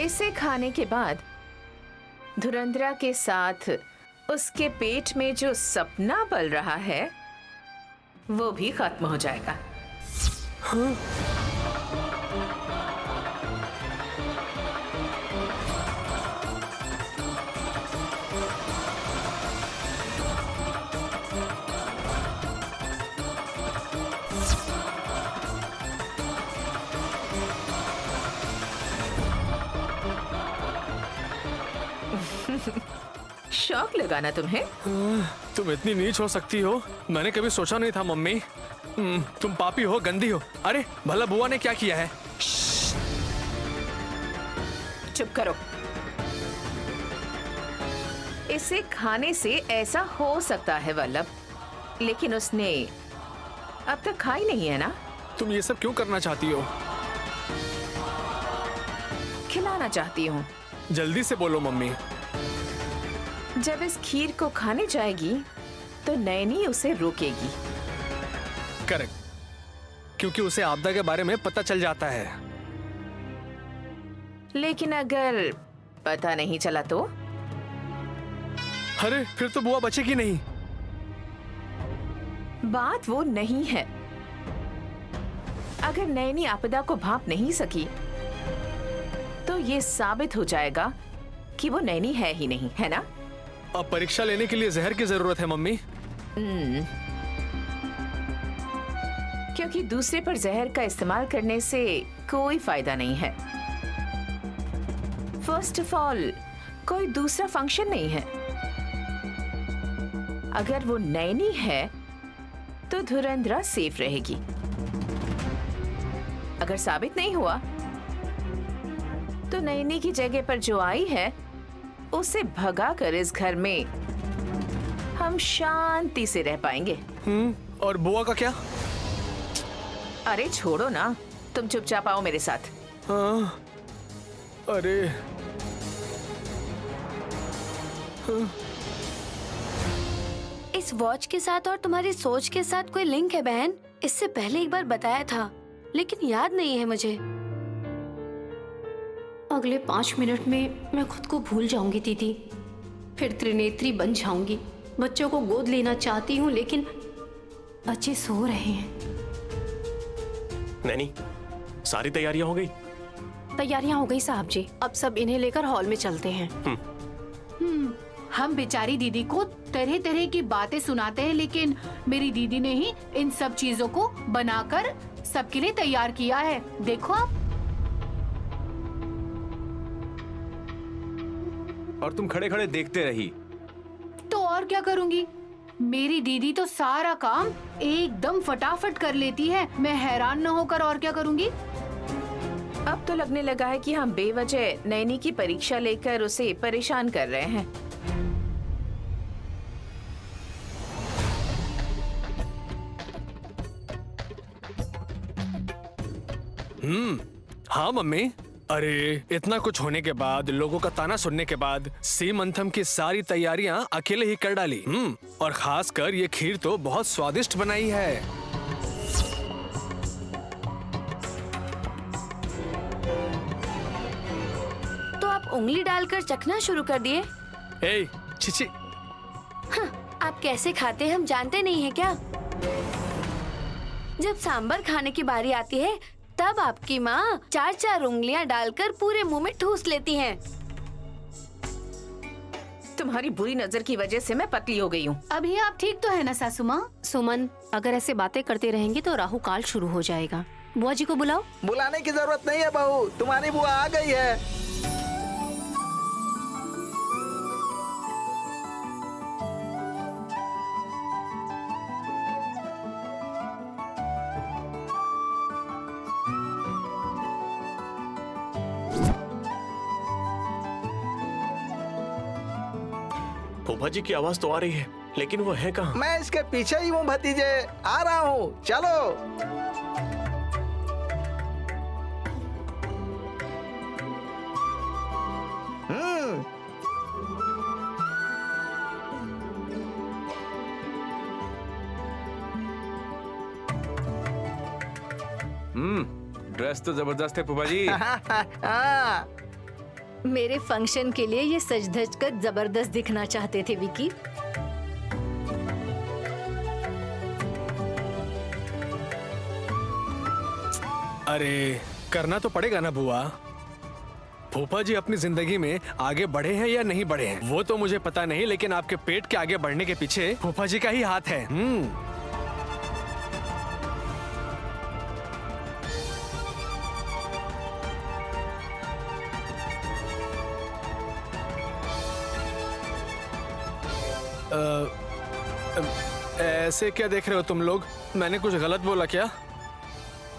इसे खाने के बाद धुरंधरा के साथ उसके पेट में जो सपना पल रहा है वो भी खत्म हो जाएगा। हाँ? शौक लगाना तुम्हें? तुम इतनी नीच हो सकती हो, मैंने कभी सोचा नहीं था मम्मी। तुम पापी हो, गंदी हो। अरे भला बुआ ने क्या किया है? चुप करो। इसे खाने से ऐसा हो सकता है वल्लभ, लेकिन उसने अब तक खाई नहीं है ना। तुम ये सब क्यों करना चाहती हो? खिलाना चाहती हूँ। जल्दी से बोलो मम्मी। जब इस खीर को खाने जाएगी तो नैनी उसे रोकेगी। करेक्ट, क्योंकि उसे आपदा के बारे में पता चल जाता है। लेकिन अगर पता नहीं चला तो? अरे फिर तो बुआ बचेगी नहीं। बात वो नहीं है। अगर नैनी आपदा को भांप नहीं सकी तो ये साबित हो जाएगा कि वो नैनी है ही नहीं, है ना? अब परीक्षा लेने के लिए जहर की जरूरत है मम्मी। क्योंकि दूसरे पर जहर का इस्तेमाल करने से कोई फायदा नहीं है। फर्स्ट ऑफ ऑल, कोई दूसरा फंक्शन नहीं है। अगर वो नैनी है तो धुरंधरा सेफ रहेगी। अगर साबित नहीं हुआ तो नैनी की जगह पर जो आई है उसे भगाकर इस घर में हम शांति से रह पाएंगे। और बुआ का क्या? अरे छोड़ो ना, तुम चुपचाप आओ मेरे साथ। हाँ, अरे इस वॉच के साथ और तुम्हारी सोच के साथ कोई लिंक है बहन? इससे पहले एक बार बताया था लेकिन याद नहीं है मुझे। अगले 5 मिनट में मैं खुद को भूल जाऊंगी दीदी, फिर त्रिनेत्री बन जाऊंगी। बच्चों को गोद लेना चाहती हूँ लेकिन बच्चे सो रहे हैं। नैनी, सारी तैयारियां हो गई? तैयारियां हो गई साहब जी, अब सब इन्हें लेकर हॉल में चलते हैं। हम बेचारी दीदी को तरह तरह की बातें सुनाते हैं, लेकिन मेरी दीदी ने ही इन सब चीजों को बनाकर सबके लिए तैयार किया है। देखो आप। और तुम खड़े खड़े देखते रही। तो और क्या करूंगी? मेरी दीदी तो सारा काम एकदम फटाफट कर लेती है। मैं हैरान न होकर और क्या करूंगी? अब तो लगने लगा है कि हम बेवजह नैनी की परीक्षा लेकर उसे परेशान कर रहे हैं। हाँ मम्मी। अरे इतना कुछ होने के बाद, लोगों का ताना सुनने के बाद सीमंथम की सारी तैयारियां अकेले ही कर डाली। और खासकर ये खीर तो बहुत स्वादिष्ट बनाई है। तो आप उंगली डालकर चखना शुरू कर दिए? ए, चिची। आप कैसे खाते हैं हम जानते नहीं है क्या? जब सांबर खाने की बारी आती है तब आपकी माँ 4-4 उंगलियां डालकर पूरे मुंह में ठूस लेती हैं। तुम्हारी बुरी नजर की वजह से मैं पतली हो गई हूँ। अभी आप ठीक तो है ना सासू माँ? सुमन, अगर ऐसे बातें करते रहेंगे तो राहु काल शुरू हो जाएगा। बुआ जी को बुलाओ। बुलाने की जरूरत नहीं है बहू, तुम्हारी बुआ आ गई है। फूफा जी की आवाज तो आ रही है, लेकिन वो है कहाँ? मैं इसके पीछे ही हूँ भतीजे, आ रहा हूँ, चलो। ड्रेस तो जबरदस्त है फूफा जी। हाँ, मेरे फंक्शन के लिए ये सज धज कर जबरदस्त दिखना चाहते थे विकी। अरे करना तो पड़ेगा ना बुआ। फूफा जी अपनी जिंदगी में आगे बढ़े हैं या नहीं बढ़े हैं वो तो मुझे पता नहीं, लेकिन आपके पेट के आगे बढ़ने के पीछे फूफा जी का ही हाथ है। ऐसे क्या देख रहे हो तुम लोग? मैंने कुछ गलत बोला क्या?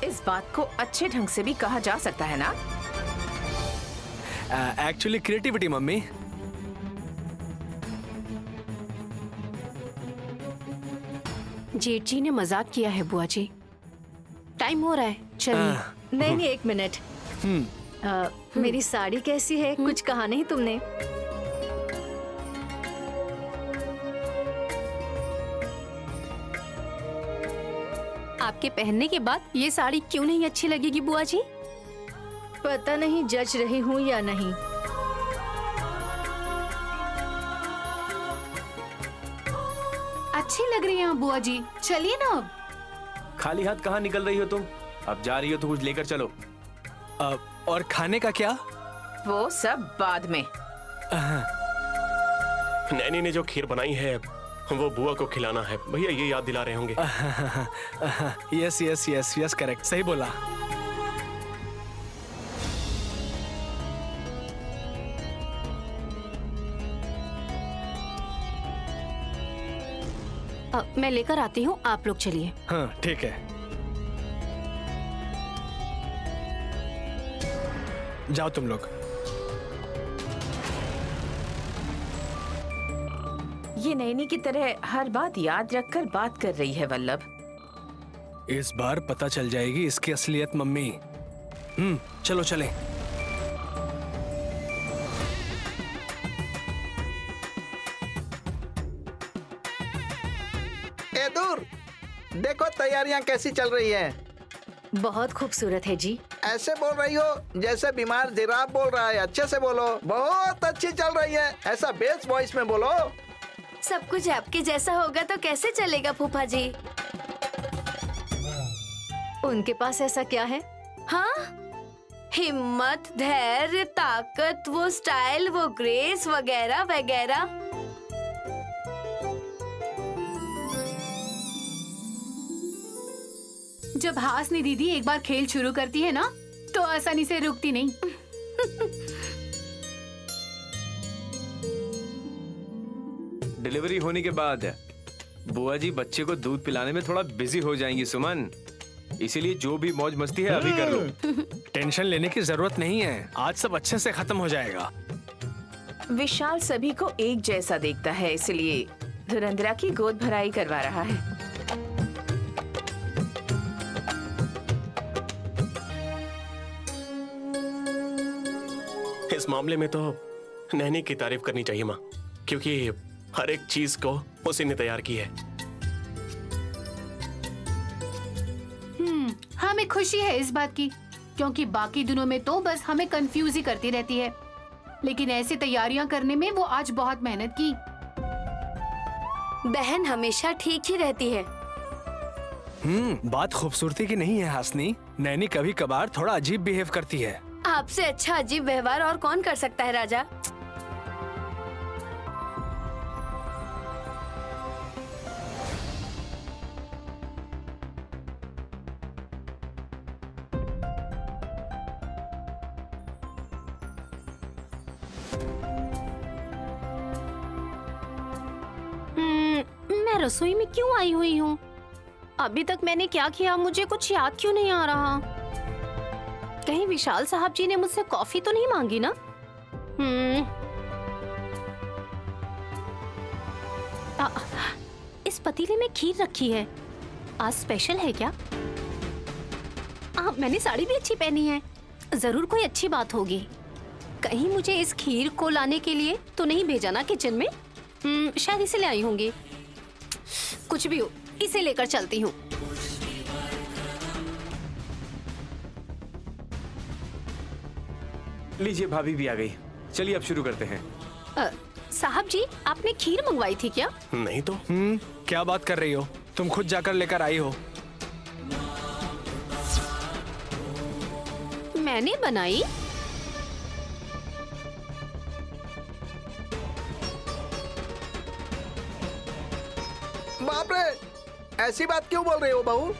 इस बात को अच्छे ढंग से भी कहा जा सकता है ना। Actually creativity mummy. जेठ जी ने मजाक किया है बुआ जी। टाइम हो रहा है, चलिए। नहीं, एक मिनट। मेरी साड़ी कैसी है? कुछ कहा नहीं तुमने? आपके पहनने के बाद ये साड़ी क्यों नहीं अच्छी लगेगी बुआ जी? पता नहीं जज रही हूँ या नहीं। अच्छी लग रही है बुआ जी, चलिए ना अब। खाली हाथ कहाँ निकल रही हो तुम? अब जा रही हो तो कुछ लेकर चलो। और खाने का क्या? वो सब बाद में। नैनी ने जो खीर बनाई है वो बुआ को खिलाना है। भैया ये याद दिला रहे होंगे। Yes yes yes yes, correct, सही बोला। मैं लेकर आती हूँ, आप लोग चलिए। हाँ ठीक है, जाओ तुम लोग। ये नैनी की तरह हर बात याद रखकर बात कर रही है वल्लभ। इस बार पता चल जाएगी इसकी असलियत मम्मी। चलो चलें। ए दूर देखो तैयारियां कैसी चल रही हैं। बहुत खूबसूरत है जी। ऐसे बोल रही हो जैसे बीमार जिराफ बोल रहा है। अच्छे से बोलो। बहुत अच्छी चल रही है, ऐसा बेस वॉइस में बोलो। सब कुछ आपके जैसा होगा तो कैसे चलेगा फूफा जी? उनके पास ऐसा क्या है? हाँ, हिम्मत, धैर्य, ताकत, वो स्टाइल, वो ग्रेस वगैरह वगैरह। जब हासनी दीदी एक बार खेल शुरू करती है ना तो आसानी से रुकती नहीं। डिलीवरी होने के बाद बुआ जी बच्चे को दूध पिलाने में थोड़ा बिजी हो जाएंगी सुमन, इसीलिए जो भी मौज मस्ती है अभी कर लो। टेंशन लेने की जरूरत नहीं है, आज सब अच्छे से खत्म हो जाएगा। विशाल सभी को एक जैसा देखता है, इसलिए धुरंधरा की गोद भराई करवा रहा है। इस मामले में तो नैनी की तारीफ करनी चाहिए माँ, क्योंकि हर एक चीज को उसी ने तैयार की है। हमें खुशी है इस बात की, क्योंकि बाकी दिनों में तो बस हमें कंफ्यूज ही करती रहती है, लेकिन ऐसी तैयारियां करने में वो आज बहुत मेहनत की। बहन हमेशा ठीक ही रहती है। बात खूबसूरती की नहीं है हासनी, नैनी कभी कभार थोड़ा अजीब बिहेव करती है। आपसे अच्छा अजीब व्यवहार और कौन कर सकता है राजा? मैं रसोई में क्यों आई हुई हूँ? अभी तक मैंने क्या किया मुझे कुछ याद क्यों नहीं आ रहा? कहीं विशाल साहब जी ने मुझसे कॉफी तो नहीं मांगी ना? इस पतीले में खीर रखी है, आज स्पेशल है क्या? मैंने साड़ी भी अच्छी पहनी है, जरूर कोई अच्छी बात होगी। कहीं मुझे इस खीर को लाने के लिए तो नहीं भेजा ना किचन में? शायद इसे ले आई होंगी। कुछ भी हो, इसे लेकर चलती हूँ। लीजिए भाभी भी आ गई। चलिए अब शुरू करते हैं। साहब जी, आपने खीर मंगवाई थी क्या? नहीं तो। क्या बात कर रही हो? तुम खुद जाकर लेकर आई हो। मैंने बनाई? बाप रे, ऐसी बात क्यों बोल रही हो बहू?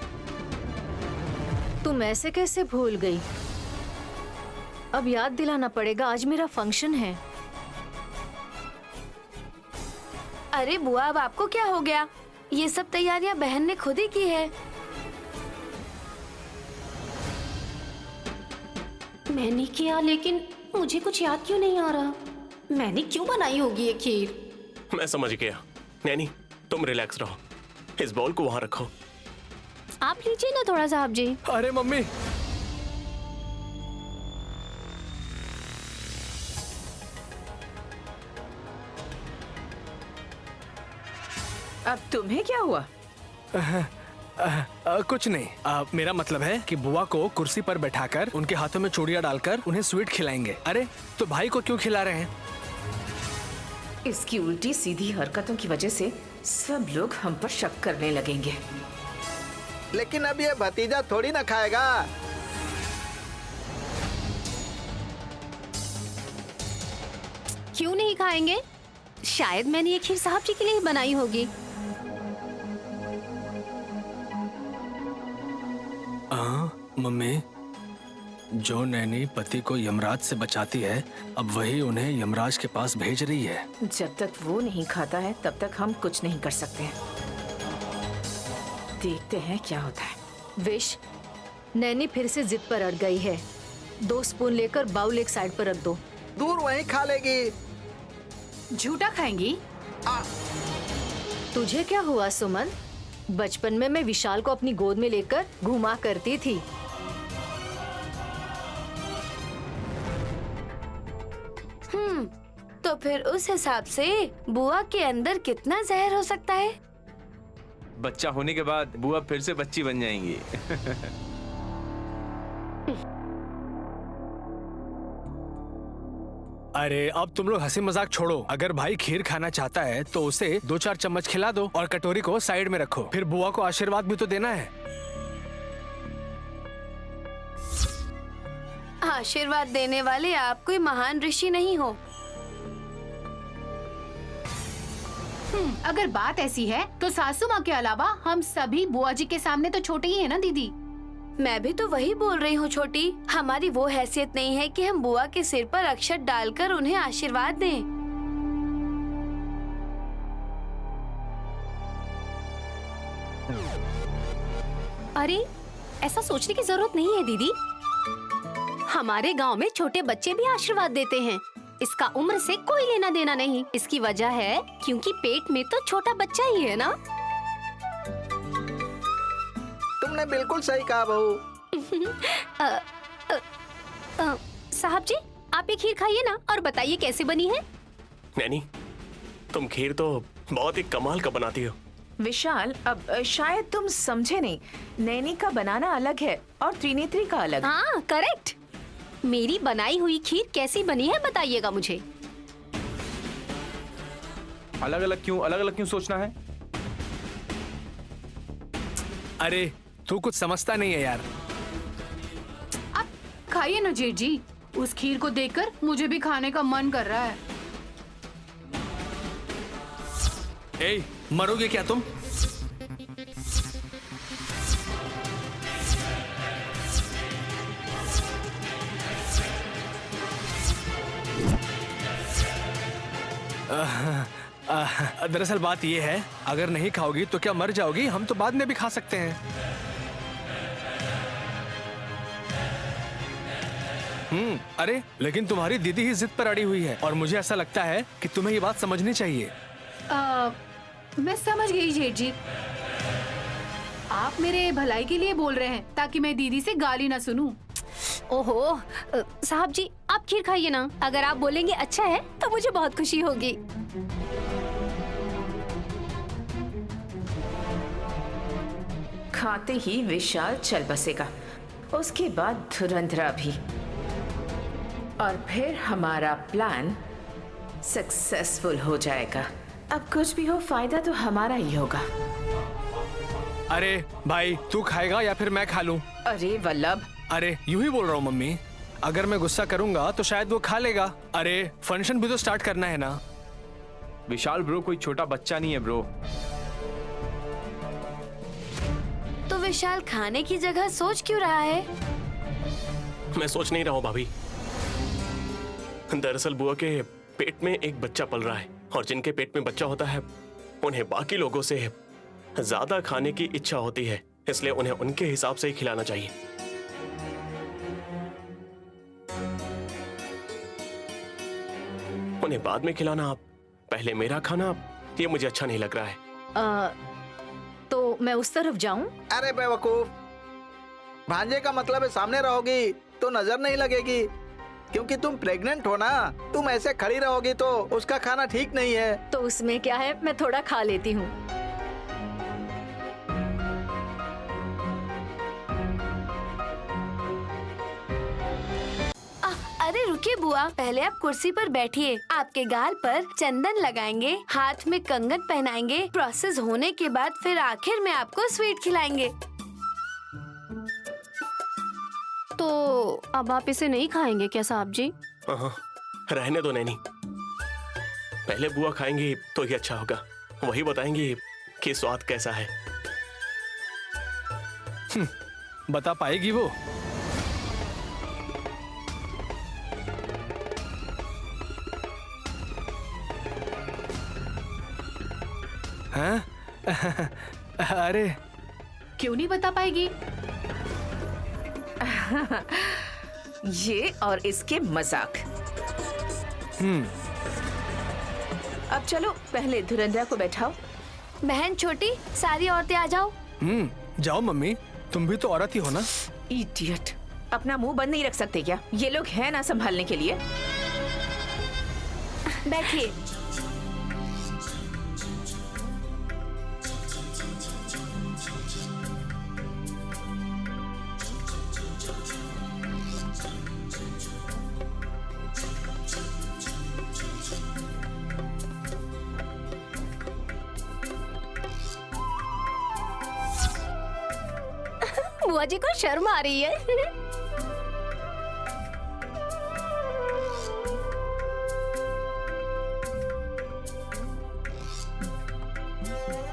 तुम ऐसे कैसे भूल गई? अब याद दिलाना पड़ेगा, आज मेरा फंक्शन है। अरे बुआ, अब आपको क्या हो गया? ये सब तैयारियां बहन ने खुद ही की है। मैंने किया, लेकिन मुझे कुछ याद क्यों नहीं आ रहा। मैंने क्यों बनाई होगी ये खीर? मैं समझ गया। नैनी, तुम रिलैक्स रहो, इस बॉल को वहां रखो। आप लीजिए ना थोड़ा, साहब जी। अरे मम्मी, अब तुम्हें क्या हुआ? कुछ नहीं। मेरा मतलब है कि बुआ को कुर्सी पर बैठाकर उनके हाथों में चूड़ियां डालकर उन्हें स्वीट खिलाएंगे। अरे तो भाई को क्यों खिला रहे हैं? इसकी उल्टी सीधी हरकतों की वजह से सब लोग हम पर शक करने लगेंगे। लेकिन अब ये भतीजा थोड़ी ना खाएगा। क्यों नहीं खाएंगे? शायद मैंने ये खीर साहब जी के लिए ही बनाई होगी। मम्मी, जो नैनी पति को यमराज से बचाती है, अब वही उन्हें यमराज के पास भेज रही है। जब तक वो नहीं खाता है तब तक हम कुछ नहीं कर सकते हैं। देखते हैं क्या होता है। विश, नैनी फिर से जिद पर अड़ गई है। 2 स्पून लेकर बाउल एक साइड पर रख दो। दूर वहीं खा लेगी। झूठा खाएंगी? तुझे क्या हुआ सुमन? बचपन में मैं विशाल को अपनी गोद में लेकर घुमा करती थी। तो फिर उस हिसाब से बुआ के अंदर कितना जहर हो सकता है? बच्चा होने के बाद बुआ फिर से बच्ची बन जाएंगी। अरे अब तुम लोग हंसी मजाक छोड़ो। अगर भाई खीर खाना चाहता है तो उसे 2-4 चम्मच खिला दो और कटोरी को साइड में रखो। फिर बुआ को आशीर्वाद भी तो देना है। आशीर्वाद देने वाले आप कोई महान ऋषि नहीं हो। अगर बात ऐसी है तो सासू माँ के अलावा हम सभी बुआ जी के सामने तो छोटे ही है ना दीदी। मैं भी तो वही बोल रही हूँ छोटी। हमारी वो हैसियत नहीं है कि हम बुआ के सिर पर अक्षत डालकर उन्हें आशीर्वाद दें। अरे ऐसा सोचने की जरूरत नहीं है दीदी। हमारे गांव में छोटे बच्चे भी आशीर्वाद देते हैं। इसका उम्र से कोई लेना देना नहीं। इसकी वजह है क्योंकि पेट में तो छोटा बच्चा ही है ना। तुमने बिल्कुल सही कहा बहू। साहब जी, आप ये खीर खाइए ना और बताइए कैसे बनी है। नैनी, तुम खीर तो बहुत ही कमाल का बनाती हो। विशाल, अब शायद तुम समझे नहीं। नैनी का बनाना अलग है और त्रिनेत्री का अलग। हाँ करेक्ट। मेरी बनाई हुई खीर कैसी बनी है बताइएगा मुझे। अलग अलग क्यों सोचना है? अरे तू कुछ समझता नहीं है यार। आप खाइए ना जेठ जी। उस खीर को देखकर मुझे भी खाने का मन कर रहा है। ए, मरोगे क्या तुम? दरअसल बात ये है, अगर नहीं खाओगी तो क्या मर जाओगी? हम तो बाद में भी खा सकते हैं। अरे लेकिन तुम्हारी दीदी ही जिद पर अड़ी हुई है और मुझे ऐसा लगता है कि तुम्हें ये बात समझनी चाहिए। मैं समझ गई जेठ जी। आप मेरे भलाई के लिए बोल रहे हैं ताकि मैं दीदी से गाली ना सुनूं। ओहो, साहब जी आप खीर खाइए ना। अगर आप बोलेंगे अच्छा है तो मुझे बहुत खुशी होगी। खाते ही विशाल चल बसेगा, उसके बाद धुरंधरा भी। और फिर हमारा प्लान सक्सेसफुल हो जाएगा। अब कुछ भी हो, फायदा तो हमारा ही होगा। अरे भाई, तू खाएगा या फिर मैं खा लूं? अरे वल्लभ, अरे यूं ही बोल रहा हूँ मम्मी। अगर मैं गुस्सा करूंगा तो शायद वो खा लेगा। अरे फंक्शन भी तो स्टार्ट करना है ना। विशाल ब्रो कोई छोटा बच्चा नहीं है ब्रो। तो विशाल खाने की जगह सोच क्यों रहा है? मैं सोच नहीं रहा हूँ भाभी। दरअसल बुआ के पेट में एक बच्चा पल रहा है, और जिनके पेट में बच्चा होता है उन्हें बाकी लोगों से ज्यादा खाने की इच्छा होती है, इसलिए उन्हें उनके हिसाब से ही खिलाना चाहिए। उन्हें बाद में खिलाना, आप पहले मेरा खाना, ये मुझे अच्छा नहीं लग रहा है। तो मैं उस तरफ जाऊं? अरे बेवकूफ, भांजे का मतलब है सामने रहोगी तो नजर नहीं लगेगी, क्योंकि तुम प्रेग्नेंट हो ना। तुम ऐसे खड़ी रहोगी तो उसका खाना ठीक नहीं है। तो उसमें क्या है, मैं थोड़ा खा लेती हूँ। अरे रुकिए बुआ, पहले आप कुर्सी पर बैठिए। आपके गाल पर चंदन लगाएंगे, हाथ में कंगन पहनाएंगे। प्रोसेस होने के बाद फिर आखिर में आपको स्वीट खिलाएंगे। तो अब आप इसे नहीं खाएंगे क्या साहब जी? हाँ, रहने दो नैनी। पहले बुआ खाएंगी तो ये अच्छा होगा, वही बताएंगी कि स्वाद कैसा है। बता पाएगी वो? हाँ? अरे क्यों नहीं बता पाएगी? ये और इसके मजाक। अब चलो पहले धुरंधरा को बैठाओ। बहन छोटी, सारी औरतें आ जाओ। जाओ मम्मी, तुम भी तो औरत ही हो ना। इडियट, अपना मुंह बंद नहीं रख सकते क्या? ये लोग हैं ना संभालने के लिए। बैठिए। बुआ जी को शर्म आ रही है।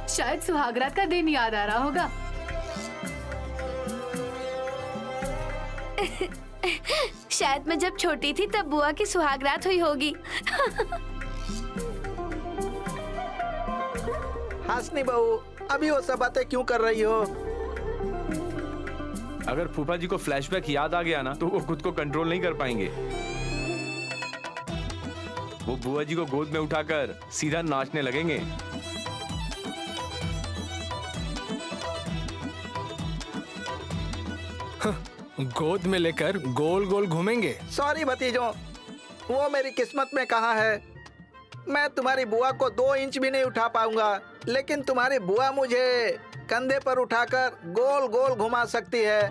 शायद सुहागरात का दिन याद आ रहा होगा। शायद मैं जब छोटी थी तब बुआ की सुहागरात हुई होगी। हासनी बहू, अभी वो सब बातें क्यों कर रही हो? अगर फूफा जी को फ्लैशबैक याद आ गया ना तो वो खुद को कंट्रोल नहीं कर पाएंगे। वो बुआ जी को गोद में उठाकर सीधा नाचने लगेंगे। गोद में लेकर गोल गोल घूमेंगे। सॉरी भतीजों, वो मेरी किस्मत में कहाँ है। मैं तुम्हारी बुआ को 2 इंच भी नहीं उठा पाऊंगा, लेकिन तुम्हारी बुआ मुझे कंधे पर उठाकर गोल गोल घुमा सकती है।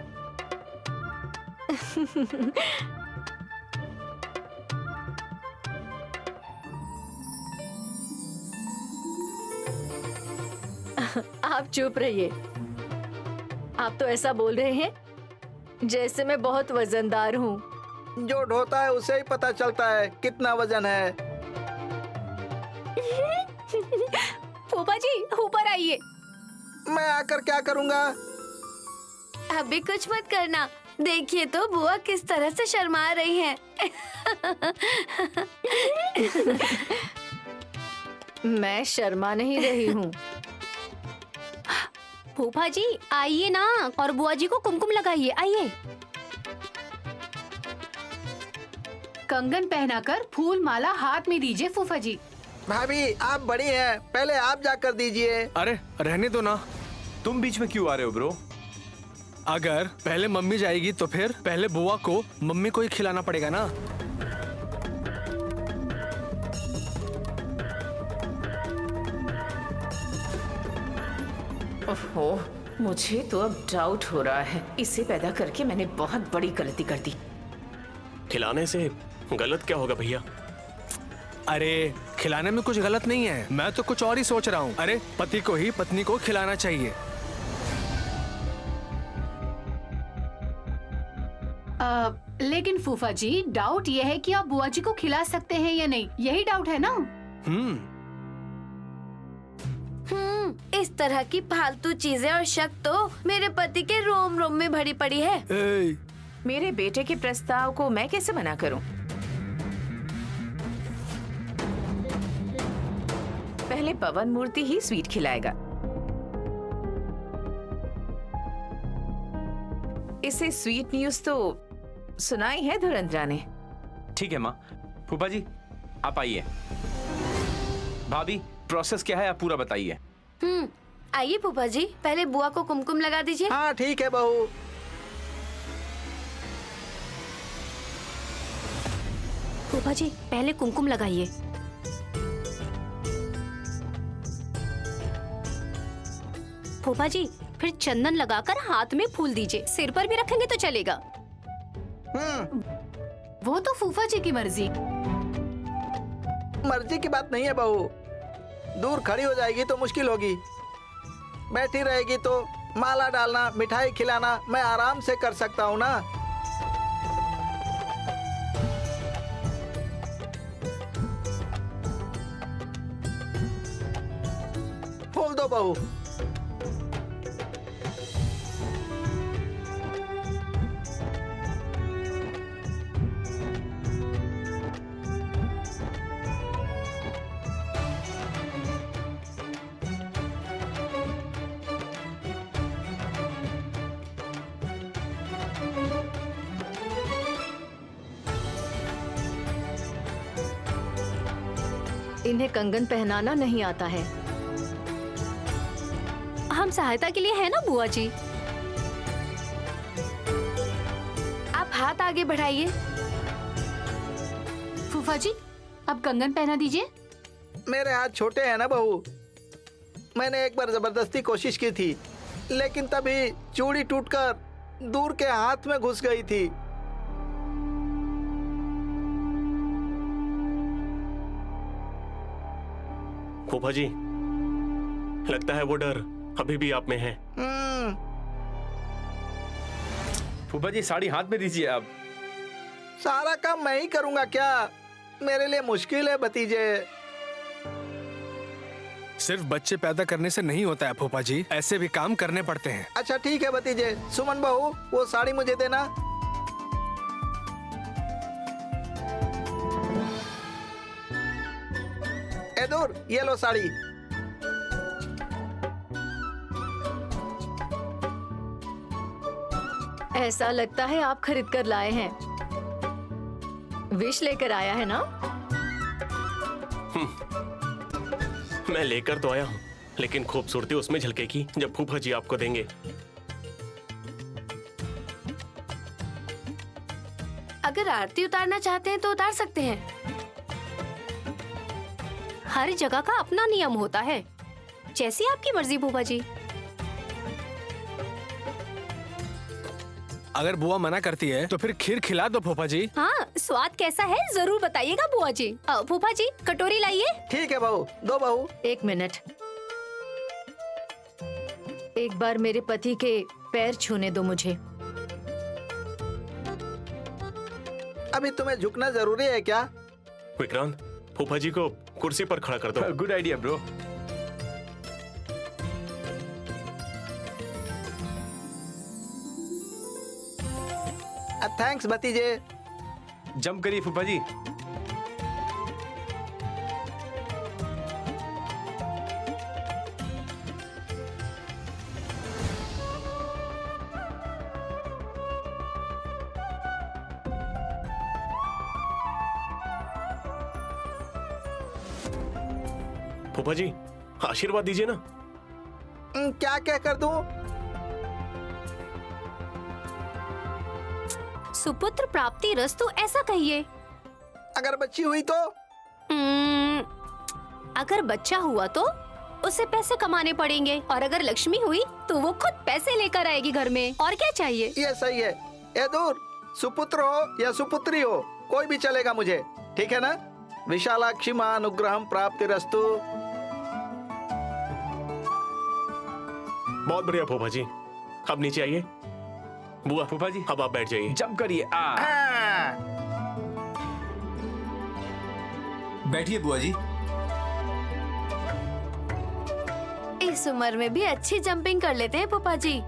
आप चुप रहिए। आप तो ऐसा बोल रहे हैं जैसे मैं बहुत वजनदार हूँ। जो ढोता है उसे ही पता चलता है कितना वजन है। फूफा जी ऊपर आइए। मैं आकर क्या करूँगा? अभी कुछ मत करना। देखिए तो बुआ किस तरह से शर्मा रही हैं। मैं शर्मा नहीं रही हूँ। फूफा जी आइए ना और बुआ जी को कुमकुम लगाइए। आइए। कंगन पहनाकर फूल माला हाथ में दीजिए फूफा जी। भाभी, आप बड़ी हैं, पहले आप जाकर दीजिए। अरे रहने दो ना। तुम बीच में क्यों आ रहे हो ब्रो? अगर पहले मम्मी जाएगी तो फिर पहले बुआ को मम्मी को ही खिलाना पड़ेगा ना। ओहो, मुझे तो अब डाउट हो रहा है। इसे पैदा करके मैंने बहुत बड़ी गलती कर दी। खिलाने से गलत क्या होगा भैया? अरे खिलाने में कुछ गलत नहीं है, मैं तो कुछ और ही सोच रहा हूँ। अरे पति को ही पत्नी को खिलाना चाहिए। लेकिन फूफा जी, डाउट ये है कि आप बुआ जी को खिला सकते हैं या नहीं, यही डाउट है ना? इस तरह की फालतू चीजें और शक तो मेरे पति के रोम रोम में भरी पड़ी है। मेरे बेटे के प्रस्ताव को मैं कैसे मना करूं? पहले पवन मूर्ति ही स्वीट खिलाएगा। इसे स्वीट न्यूज तो सुनाई है धुरंधरा ने। ठीक है माँ। फूफा जी आप आइए। भाभी प्रोसेस क्या है आप पूरा बताइए। आइए फूफा जी, पहले बुआ को कुमकुम लगा दीजिए। हाँ ठीक है बहू। फूफा जी पहले कुमकुम लगाइए। फूफा जी फिर चंदन लगाकर हाथ में फूल दीजिए। सिर पर भी रखेंगे तो चलेगा। वो तो फूफा जी की मर्जी। मर्जी की बात नहीं है बहू। दूर खड़ी हो जाएगी तो मुश्किल होगी, बैठी रहेगी तो माला डालना, मिठाई खिलाना मैं आराम से कर सकता हूँ ना। फूल दो बहू। इन्हें कंगन पहनाना नहीं आता है। हम सहायता के लिए है ना बुआ जी। आप हाथ आगे बढ़ाइए। फूफा जी अब कंगन पहना दीजिए। मेरे हाथ छोटे हैं ना बहू। मैंने एक बार जबरदस्ती कोशिश की थी, लेकिन तभी चूड़ी टूटकर दूर के हाथ में घुस गई थी। फूफा जी लगता है वो डर अभी भी आप में है। फूफा जी साड़ी हाथ में दीजिए आप। सारा काम मैं ही करूंगा क्या? मेरे लिए मुश्किल है भतीजे। सिर्फ बच्चे पैदा करने से नहीं होता है फूफा जी, ऐसे भी काम करने पड़ते हैं। अच्छा ठीक है भतीजे। सुमन बहू वो साड़ी मुझे देना। ए दूर, ये लो साड़ी। ऐसा लगता है आप खरीद कर लाए हैं। विश लेकर आया है ना? मैं लेकर तो आया हूँ, लेकिन खूबसूरती उसमें झलकेगी जब फूफा जी आपको देंगे। अगर आरती उतारना चाहते हैं तो उतार सकते हैं। हर जगह का अपना नियम होता है, जैसी आपकी मर्जी फूफा जी। अगर बुआ मना करती है तो फिर खीर खिला दो फूफा जी। हाँ स्वाद कैसा है जरूर बताइएगा बुआ जी। फूफा जी कटोरी लाइए। ठीक है बहू, दो बहू। एक मिनट, एक बार मेरे पति के पैर छूने दो मुझे। अभी तुम्हें झुकना जरूरी है क्या? विक्रांत फूफा जी को कुर्सी पर खड़ा कर दो। Good idea bro. थैंक्स भतीजे। जंप करिए फूफा जी। फूफा जी आशीर्वाद दीजिए ना। क्या कह कर दूं? सुपुत्र प्राप्ति रस्तु ऐसा कहिए। अगर बच्ची हुई तो? अगर बच्चा हुआ तो उसे पैसे कमाने पड़ेंगे, और अगर लक्ष्मी हुई तो वो खुद पैसे लेकर आएगी घर में। और क्या चाहिए? ये सही है। ए दूर, सुपुत्र हो या सुपुत्री हो, कोई भी चलेगा मुझे, ठीक है ना? विशालाक्षी मां अनुग्रहम प्राप्तिरस्तु। बहुत बढ़िया फूफा जी, अब नीचे आइए। बुआ फूफा जी अब आप बैठ जाइए। जंप करिए। बैठिए बुआ जी। इस उम्र में भी अच्छी जंपिंग कर लेते हैं पापा जी।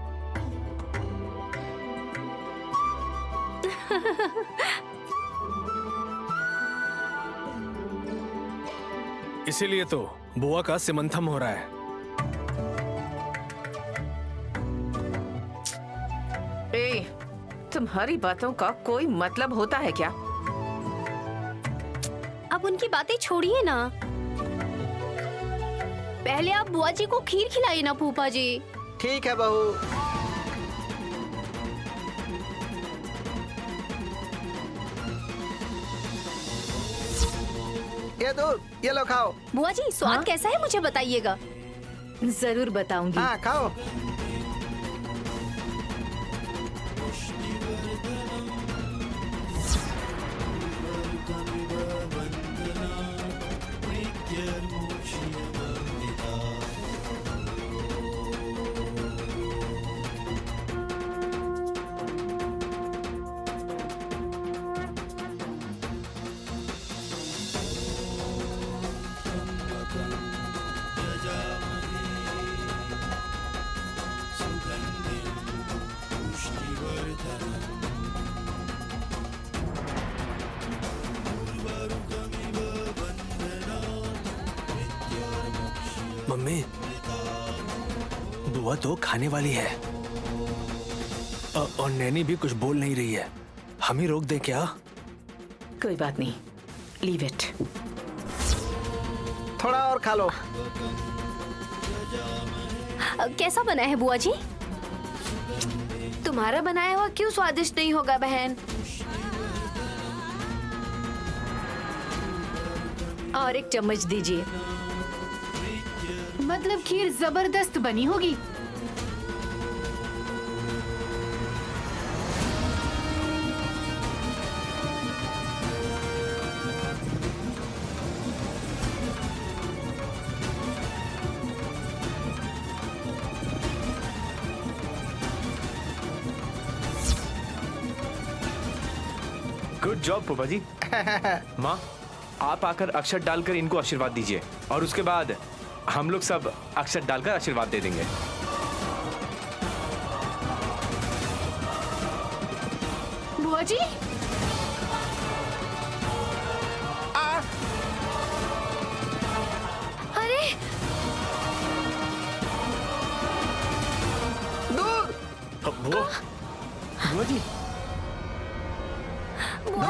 इसीलिए तो बुआ का सिमंथम हो रहा है। ए, तुम्हारी बातों का कोई मतलब होता है क्या? अब उनकी बातें छोड़िए ना, पहले आप बुआ जी को खीर खिलाइए ना फूफा जी। ठीक है बहू। ये दूर, ये लो खाओ। बुआ जी स्वाद कैसा है मुझे बताइएगा। जरूर बताऊंगी। हाँ खाओ। मम्मी, बुआ तो खाने वाली है और नैनी भी कुछ बोल नहीं रही है। हम ही रोक दें क्या? कोई बात नहीं, लीव इट। थोड़ा और खा लो। कैसा बना है बुआ जी? तुम्हारा बनाया हुआ क्यों स्वादिष्ट नहीं होगा बहन? और एक चम्मच दीजिए। मतलब खीर जबरदस्त बनी होगी। गुड जॉब फूफा जी। माँ, आप आकर अक्षत डालकर इनको आशीर्वाद दीजिए और उसके बाद हम लोग सब अक्षत डालकर आशीर्वाद दे देंगे। बुआ जी, अरे दूर। अब बुआ बुआ जी, बुआ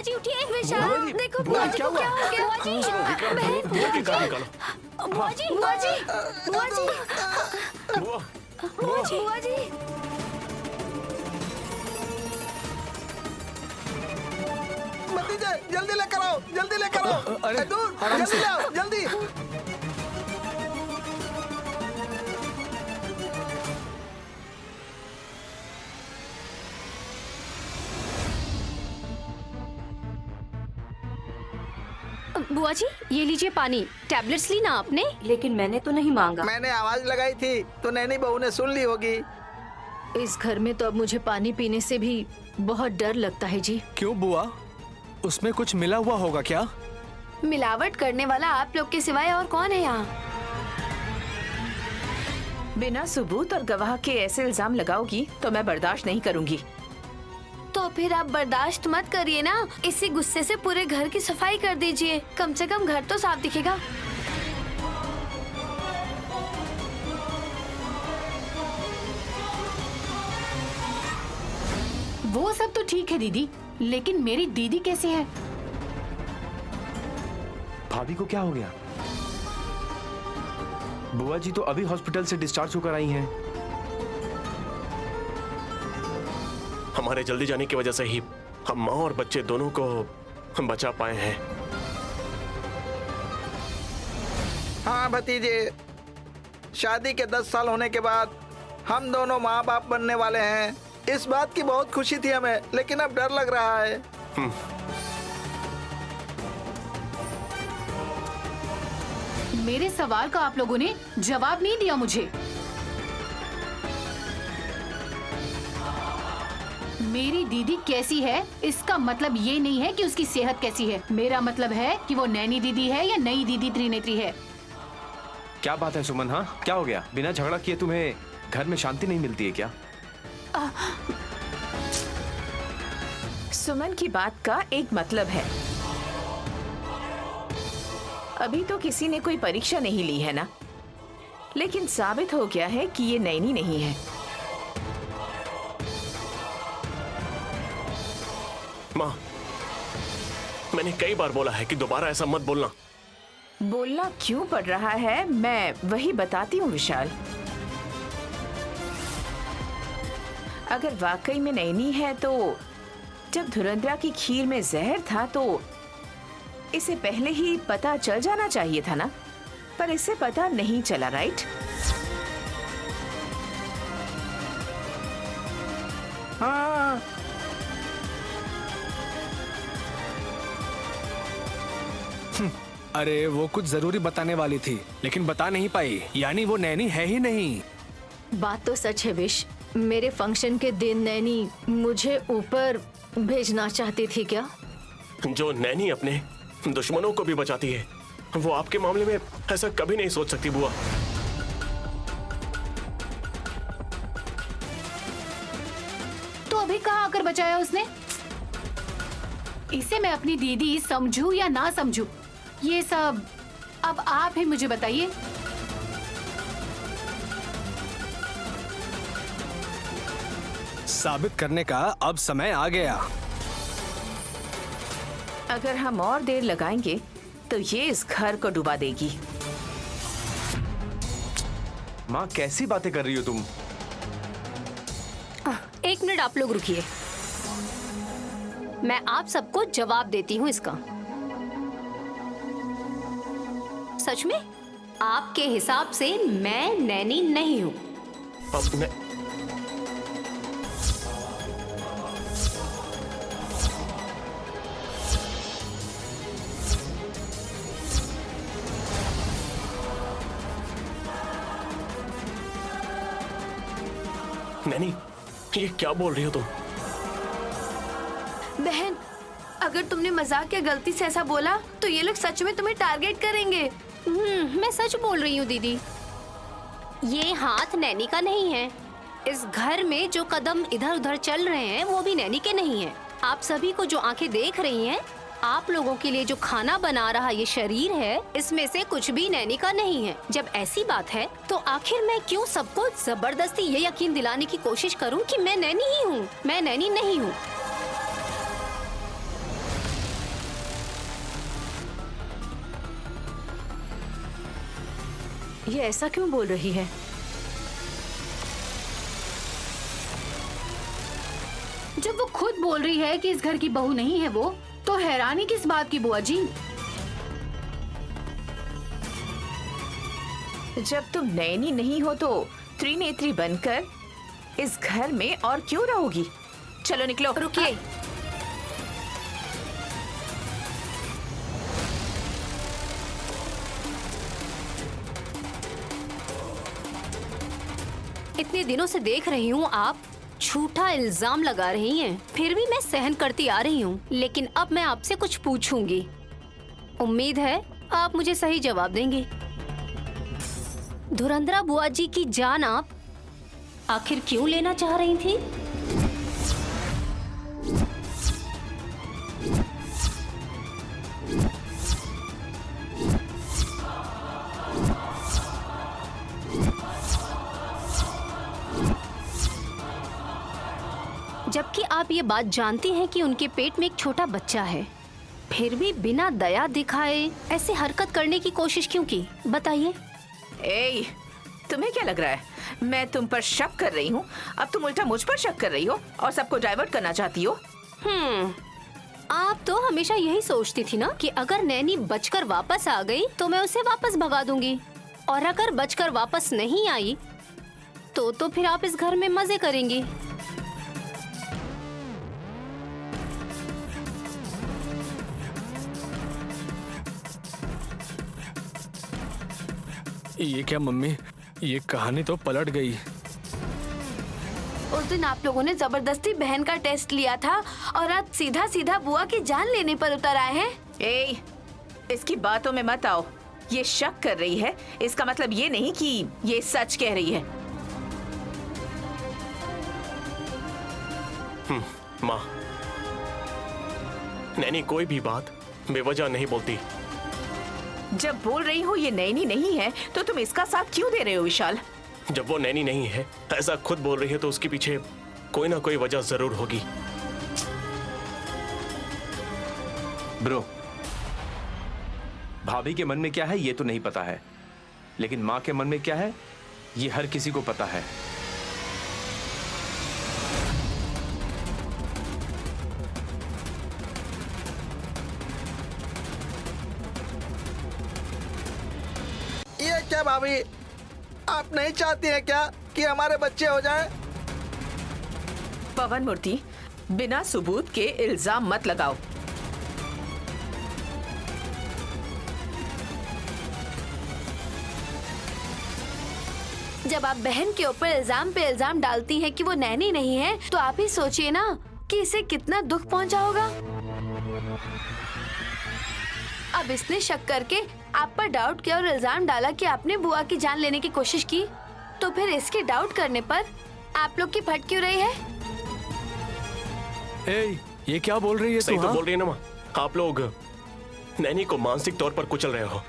जी उठिए। विशाल, देखो बुआ जी को क्या हो गया? बहन, निकालो। बुआ जी, बुआ जी, बुआ जी, बुआ बुआ जी। भतीजे जल्दी लेकर आओ, जल्दी लेकर आओ। अरे, दूर, आराम जल्दी से। लाओ, जल्दी। बुआ जी ये लीजिए पानी। टैबलेट्स ली ना आपने? लेकिन मैंने तो नहीं मांगा। मैंने आवाज लगाई थी तो नैनी बहू ने सुन ली होगी। इस घर में तो अब मुझे पानी पीने से भी बहुत डर लगता है जी। क्यों बुआ, उसमें कुछ मिला हुआ होगा क्या? मिलावट करने वाला आप लोग के सिवाय और कौन है यहाँ? बिना सबूत और गवाह के ऐसे इल्जाम लगाओगी तो मैं बर्दाश्त नहीं करूंगी। तो फिर आप बर्दाश्त मत करिए ना, इसी गुस्से से पूरे घर की सफाई कर दीजिए। कम से कम घर तो साफ दिखेगा। वो सब तो ठीक है दीदी, लेकिन मेरी दीदी कैसे है? भाभी को क्या हो गया? बुआ जी तो अभी हॉस्पिटल से डिस्चार्ज होकर आई हैं। हमारे जल्दी जाने की वजह से ही हम माँ और बच्चे दोनों को हम बचा पाए हैं। हाँ भतीजे, शादी के 10 साल होने के बाद हम दोनों माँ बाप बनने वाले हैं। इस बात की बहुत खुशी थी हमें, लेकिन अब डर लग रहा है। मेरे सवाल का आप लोगों ने जवाब नहीं दिया मुझे। मेरी दीदी कैसी है इसका मतलब ये नहीं है कि उसकी सेहत कैसी है। मेरा मतलब है कि वो नैनी दीदी है या नई दीदी त्रिनेत्री है। क्या बात है सुमन? हाँ, क्या हो गया? बिना झगड़ा किए तुम्हें घर में शांति नहीं मिलती है क्या? सुमन की बात का एक मतलब है। अभी तो किसी ने कोई परीक्षा नहीं ली है ना, लेकिन साबित हो गया है कि ये नैनी नहीं है। माँ, मैंने कई बार बोला है कि दोबारा ऐसा मत बोलना। बोलना क्यों पड़ रहा है मैं वही बताती हूँ विशाल। अगर वाकई में नैनी है तो जब धुरंधरा की खीर में जहर था तो इसे पहले ही पता चल जाना चाहिए था ना, पर इसे पता नहीं चला, राइट? हाँ, अरे वो कुछ जरूरी बताने वाली थी लेकिन बता नहीं पाई, यानी वो नैनी है ही नहीं। बात तो सच है विश। मेरे फंक्शन के दिन नैनी मुझे ऊपर भेजना चाहती थी क्या? जो नैनी अपने दुश्मनों को भी बचाती है, वो आपके मामले में ऐसा कभी नहीं सोच सकती बुआ। तो अभी कहाँ आकर बचाया उसने? इसे मैं अपनी दीदी समझूं या ना समझूं, ये सब अब आप ही मुझे बताइए। साबित करने का अब समय आ गया। अगर हम और देर लगाएंगे तो ये इस घर को डुबा देगी। माँ, कैसी बातें कर रही हो तुम? एक मिनट आप लोग रुकिए, मैं आप सबको जवाब देती हूँ इसका। सच में आपके हिसाब से मैं नैनी नहीं हूँ। अब मैं नैनी, ये क्या बोल रही हो तुम? बहन, अगर तुमने मजाक या गलती से ऐसा बोला तो ये लोग सच में तुम्हें टारगेट करेंगे। मैं सच बोल रही हूँ दीदी। ये हाथ नैनी का नहीं है। इस घर में जो कदम इधर उधर चल रहे हैं वो भी नैनी के नहीं है। आप सभी को जो आंखें देख रही हैं, आप लोगों के लिए जो खाना बना रहा ये शरीर है, इसमें से कुछ भी नैनी का नहीं है। जब ऐसी बात है तो आखिर मैं क्यों सबको जबरदस्ती ये यकीन दिलाने की कोशिश करूं कि मैं नैनी ही हूँ? मैं नैनी नहीं हूँ। ये ऐसा क्यों बोल रही है? जब वो खुद बोल रही है कि इस घर की बहू नहीं है वो, तो हैरानी किस बात की बुआ जी? जब तुम नैनी नहीं हो तो त्रिनेत्री बनकर इस घर में और क्यों रहोगी? चलो निकलो। रुकिए, इतने दिनों से देख रही हूँ आप झूठा इल्जाम लगा रही हैं, फिर भी मैं सहन करती आ रही हूँ। लेकिन अब मैं आपसे कुछ पूछूंगी, उम्मीद है आप मुझे सही जवाब देंगे। धुरंधरा बुआ जी की जान आप आखिर क्यों लेना चाह रही थी? जबकि आप ये बात जानती हैं कि उनके पेट में एक छोटा बच्चा है, फिर भी बिना दया दिखाए ऐसे हरकत करने की कोशिश क्यों की? बताइए। ए, तुम्हें क्या लग रहा है मैं तुम पर शक कर रही हूँ? अब तुम उल्टा मुझ पर शक कर रही हो और सबको डाइवर्ट करना चाहती हो। आप तो हमेशा यही सोचती थी ना कि अगर नैनी बचकर वापस आ गई तो मैं उसे वापस भगा दूंगी, और अगर बचकर वापस नहीं आई तो फिर आप इस घर में मजे करेंगी। ये क्या मम्मी, ये कहानी तो पलट गई। उस दिन आप लोगों ने जबरदस्ती बहन का टेस्ट लिया था और आज सीधा सीधा बुआ की जान लेने पर उतर आए हैं। ए, इसकी बातों में मत आओ। ये शक कर रही है, इसका मतलब ये नहीं कि ये सच कह रही है। माँ, नैनी कोई भी बात बेवजह नहीं बोलती। जब बोल रही हो ये नैनी नहीं है तो तुम इसका साथ क्यों दे रहे हो विशाल? जब वो नैनी नहीं है, ऐसा खुद बोल रही है तो उसके पीछे कोई ना कोई वजह जरूर होगी। ब्रो, भाभी के मन में क्या है ये तो नहीं पता है, लेकिन माँ के मन में क्या है ये हर किसी को पता है। ये क्या भाभी, आप नहीं चाहती हैं क्या कि हमारे बच्चे हो जाएं? पवन मूर्ति, बिना सबूत के इल्जाम मत लगाओ। जब आप बहन के ऊपर इल्जाम पे इल्जाम डालती हैं कि वो नैनी नहीं है, तो आप ही सोचिए ना कि इसे कितना दुख पहुंचा होगा। अब इसने शक करके आप पर डाउट किया और इल्जाम डाला कि आपने बुआ की जान लेने की कोशिश की, तो फिर इसके डाउट करने पर आप लोग की फट क्यों रही है? ए, ये क्या बोल रही है सही तू? तो हाँ? बोल रही है ना माँ। आप लोग नैनी को मानसिक तौर पर कुचल रहे हो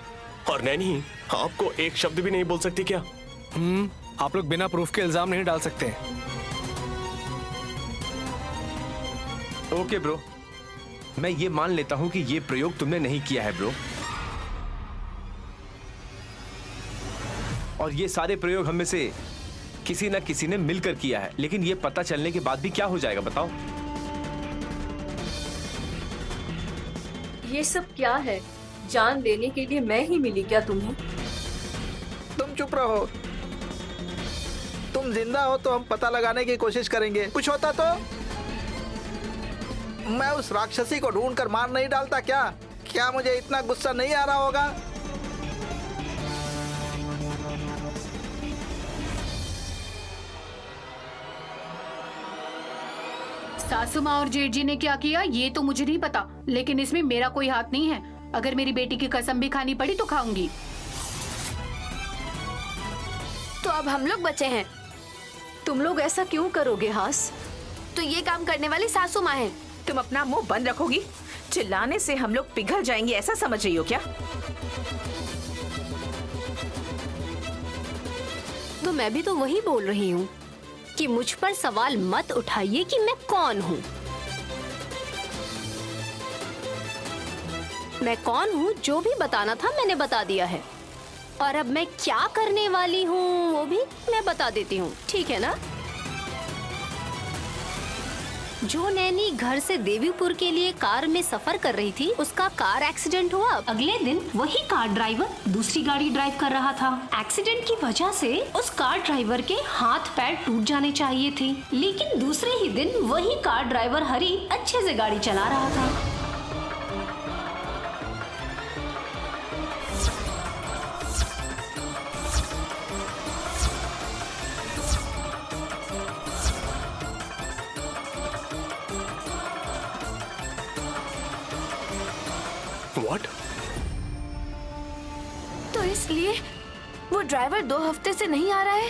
और नैनी आपको एक शब्द भी नहीं बोल सकती क्या? आप लोग बिना प्रूफ के इल्जाम नहीं डाल सकते। ओके ब्रो, मैं ये मान लेता हूं कि ये प्रयोग तुमने नहीं किया है ब्रो, और ये सारे प्रयोग हम में से किसी न किसी ने मिलकर किया है, लेकिन ये पता चलने के बाद भी क्या हो जाएगा बताओ? ये सब क्या है? जान देने के लिए मैं ही मिली क्या तुम्हें? तुम चुप रहो। तुम जिंदा हो तो हम पता लगाने की कोशिश करेंगे। कुछ होता तो मैं उस राक्षसी को ढूंढकर मार नहीं डालता क्या? क्या मुझे इतना गुस्सा नहीं आ रहा होगा? सासू माँ और जेठ जी ने क्या किया ये तो मुझे नहीं पता, लेकिन इसमें मेरा कोई हाथ नहीं है। अगर मेरी बेटी की कसम भी खानी पड़ी तो खाऊंगी। तो अब हम लोग बचे हैं। तुम लोग ऐसा क्यों करोगे हास? तो ये काम करने वाली सासू माँ है। तुम अपना मुंह बंद रखोगी? चिल्लाने से हम लोग पिघल जाएंगे ऐसा समझ रही हो क्या? तो मैं भी तो वही बोल रही हूँ कि मुझ पर सवाल मत उठाइए कि मैं कौन हूँ। मैं कौन हूँ जो भी बताना था मैंने बता दिया है, और अब मैं क्या करने वाली हूँ वो भी मैं बता देती हूँ, ठीक है ना? जो नैनी घर से देवीपुर के लिए कार में सफर कर रही थी, उसका कार एक्सीडेंट हुआ। अगले दिन वही कार ड्राइवर दूसरी गाड़ी ड्राइव कर रहा था। एक्सीडेंट की वजह से उस कार ड्राइवर के हाथ पैर टूट जाने चाहिए थे, लेकिन दूसरे ही दिन वही कार ड्राइवर हरी अच्छे से गाड़ी चला रहा था। What? तो इसलिए वो ड्राइवर 2 हफ्ते से नहीं आ रहा है।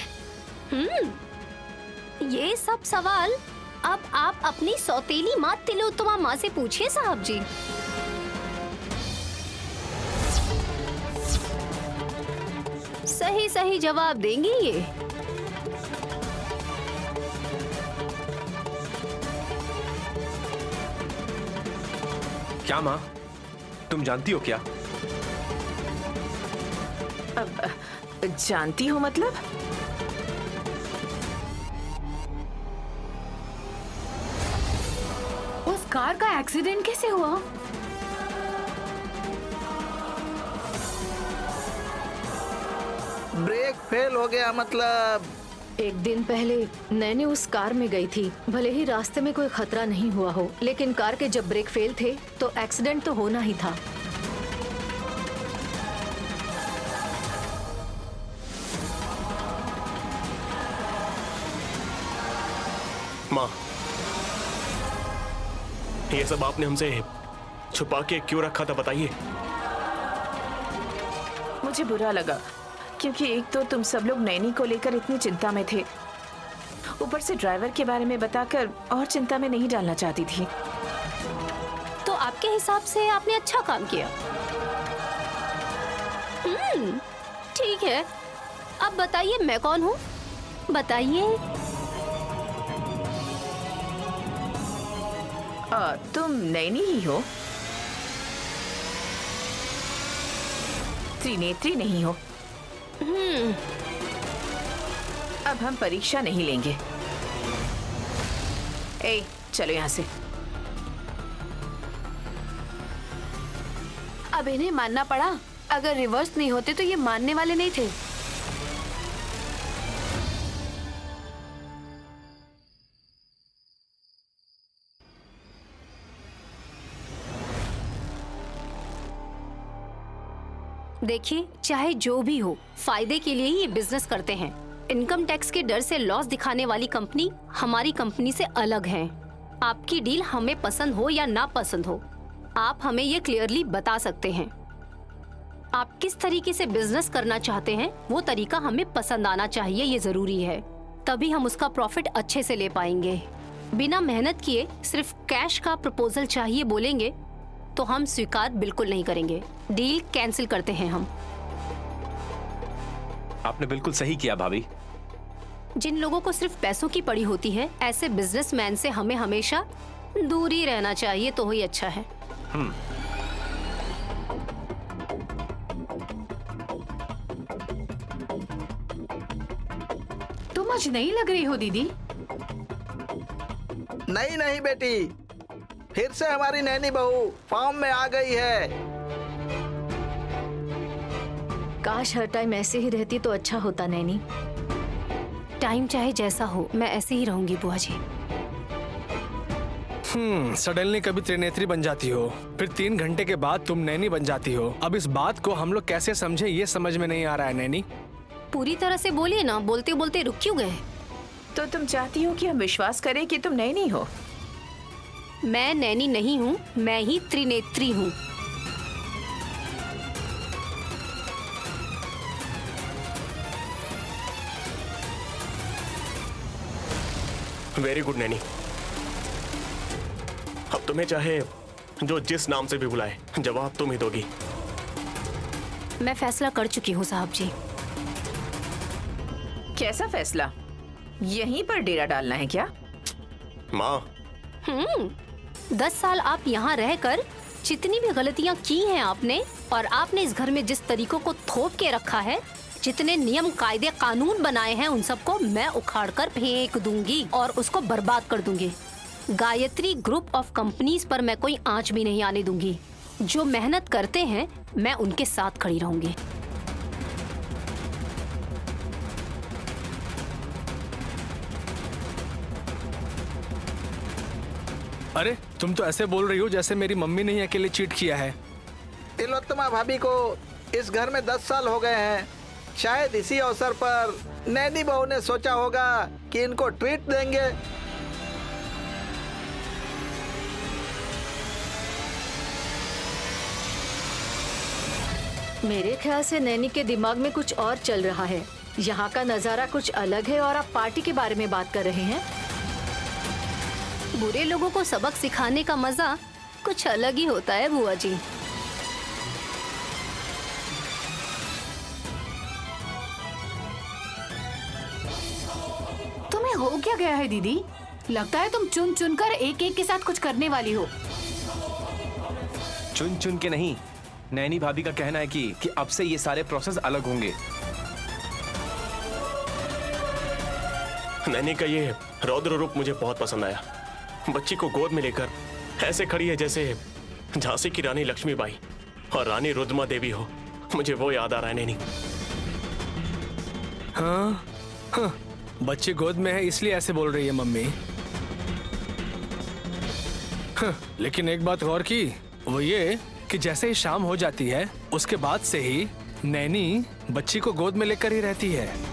ये सब सवाल अब आप अपनी सौतेली माँ तिलोत्तमा माँ से पूछिए साहब जी। सही सही जवाब देंगी ये। क्या माँ, तुम जानती हो क्या? जानती हो मतलब? उस कार का एक्सीडेंट कैसे हुआ? ब्रेक फेल हो गया मतलब एक दिन पहले नैनी उस कार में गई थी। भले ही रास्ते में कोई खतरा नहीं हुआ हो, लेकिन कार के जब ब्रेक फेल थे तो एक्सीडेंट तो होना ही था। माँ, ये सब आपने हमसे छुपा के क्यों रखा था, बताइए। मुझे बुरा लगा क्योंकि एक तो तुम सब लोग नैनी को लेकर इतनी चिंता में थे, ऊपर से ड्राइवर के बारे में बताकर और चिंता में नहीं डालना चाहती थी। तो आपके हिसाब से आपने अच्छा काम किया। ठीक है, अब बताइए मैं कौन हूँ, बताइए। तुम नैनी ही हो, त्रिनेत्री नहीं हो। अब हम परीक्षा नहीं लेंगे। ए, चलो यहाँ से। अब इन्हें मानना पड़ा। अगर रिवर्स नहीं होते तो ये मानने वाले नहीं थे। देखिए, चाहे जो भी हो, फायदे के लिए ही ये बिजनेस करते हैं। इनकम टैक्स के डर से लॉस दिखाने वाली कंपनी हमारी कंपनी से अलग है। आपकी डील हमें पसंद हो या ना पसंद हो, आप हमें ये क्लियरली बता सकते हैं। आप किस तरीके से बिजनेस करना चाहते हैं, वो तरीका हमें पसंद आना चाहिए, ये जरूरी है। तभी हम उसका प्रॉफिट अच्छे से ले पाएंगे। बिना मेहनत किए सिर्फ कैश का प्रपोजल चाहिए बोलेंगे तो हम स्वीकार बिल्कुल नहीं करेंगे। डील कैंसिल करते हैं हम। आपने बिल्कुल सही किया भाभी। जिन लोगों को सिर्फ पैसों की पड़ी होती है, ऐसे बिजनेसमैन से हमें हमेशा दूरी रहना चाहिए तो ही अच्छा है। तुम आज नहीं लग रही हो दीदी। नहीं नहीं बेटी, फिर से हमारी नैनी बहू फॉर्म में आ गई है। काश हर टाइम ऐसे ही रहती तो अच्छा होता नैनी। टाइम चाहे जैसा हो, मैं ऐसे ही रहूंगी बुआ जी। सडनली कभी त्रिनेत्री बन जाती हो, फिर 3 घंटे के बाद तुम नैनी बन जाती हो। अब इस बात को हम लोग कैसे समझे, ये समझ में नहीं आ रहा है। नैनी, पूरी तरह से बोलिए ना, बोलते बोलते रुक क्यों गए? तो तुम चाहती हो कि हम विश्वास करें कि तुम नैनी हो? मैं नैनी नहीं हूँ, मैं ही त्रिनेत्री हूँ। Very good Naini. अब तुम्हें चाहे जो जिस नाम से भी बुलाए, जवाब तुम ही दोगी। मैं फैसला कर चुकी हूँ साहब जी। कैसा फैसला? यहीं पर डेरा डालना है क्या? माँ, 10 साल आप यहाँ रहकर जितनी भी गलतियाँ की हैं आपने, और आपने इस घर में जिस तरीकों को थोप के रखा है, जितने नियम कायदे कानून बनाए हैं, उन सबको मैं उखाड़ कर फेंक दूंगी और उसको बर्बाद कर दूंगी। गायत्री ग्रुप ऑफ कंपनीज पर मैं कोई आंच भी नहीं आने दूंगी। जो मेहनत करते हैं मैं उनके साथ खड़ी रहूंगी। अरे तुम तो ऐसे बोल रही हो जैसे मेरी मम्मी ने ही अकेले चीट किया है। तिलोत्तमा भाभी को इस घर में 10 साल हो गए हैं। शायद इसी अवसर पर नैनी बहू ने सोचा होगा कि इनको ट्रीट देंगे। मेरे ख्याल से नैनी के दिमाग में कुछ और चल रहा है। यहाँ का नजारा कुछ अलग है और आप पार्टी के बारे में बात कर रहे हैं। बुरे लोगों को सबक सिखाने का मजा कुछ अलग ही होता है बुआ जी। तुम्हें हो क्या गया है दीदी? लगता है तुम चुन चुन कर एक एक के साथ कुछ करने वाली हो। चुन चुन के नहीं, नैनी भाभी का कहना है कि अब से ये सारे प्रोसेस अलग होंगे। नैनी का ये रौद्र रूप मुझे बहुत पसंद आया। बच्ची को गोद में लेकर ऐसे खड़ी है जैसे झांसी की रानी लक्ष्मीबाई और रानी रुद्रमा देवी हो। मुझे वो याद आ रहा है नैनी। हाँ, बच्ची गोद में है इसलिए ऐसे बोल रही है मम्मी। लेकिन एक बात गौर की, वो ये कि जैसे ही शाम हो जाती है उसके बाद से ही नैनी बच्ची को गोद में लेकर ही रहती है।